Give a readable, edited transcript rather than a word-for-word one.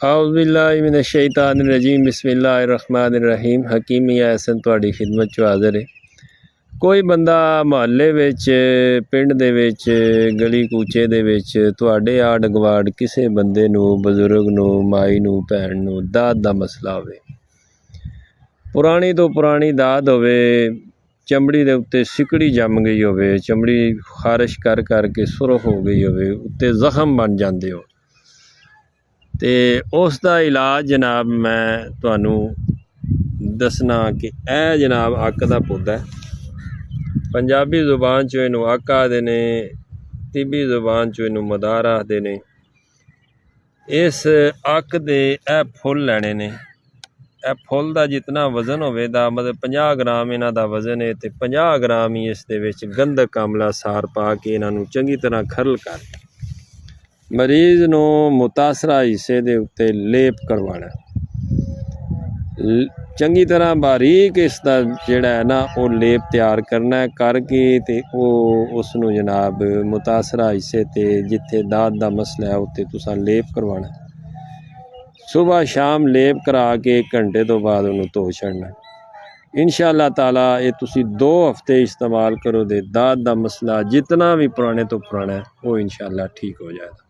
औज़ुबिल्लाहिमिनश्शैतानिर्रजीम बिस्मिल्लाहिर्रहमानिर्रहीम। हकीम मियां हसन तुहाडी खिदमत च हाज़र है। कोई बंदा मुहल्ले विच, पिंड दे विच, गली कूचे दे विच तुहाडे आड़ गवाड़ किसी बंदे नूं, बजुर्ग नूं, माई नूं, भैन नूं दाद दा मसला होवे, पुरानी तो पुरानी दाद होवे, चमड़ी दे उत्ते सिकड़ी जम गई होवे, चमड़ी खारिश कर कर के सुरख हो गई होवे, उत्ते जख्म बन जांदे हो ते उस दा इलाज जनाब मैं तुहानू दसना कि ए जनाब अक दा पौधा है। पंजाबी जुबान च इनू अक आखदे ने, तिब्बी जुबान च इनू मदार आखदे ने। इस अक दे ए फुल लैने ने। ए फुल दा जितना वजन होवे दा मतलब 50 ग्राम इन्हां दा वजन है ते 50 ग्राम ही इस दे विच गंधक आमला सार पा के इन्हां नू चंगी तरह खरल कर मरीज़ नू मुतासरा हिस्से दे उत्ते लेप करवाना, चंगी तरह बारीक इसका जिहड़ा है ना वो लेप तैयार करना है करके ते उस नू जनाब मुतासरा हिस्से ते जिथे दाद दा मसला है उत्ते तुसां लेप करवाना। सुबह शाम लेप करा के 1 घंटे तो बाद उन्होंने धो छड़ना। इंशाअल्लाह ताला ये तुसी 2 हफ्ते इस्तेमाल करो दे दाद दा मसला जितना भी पुराने तो पुराना है वो इंशाअल्लाह ठीक हो जाएगा।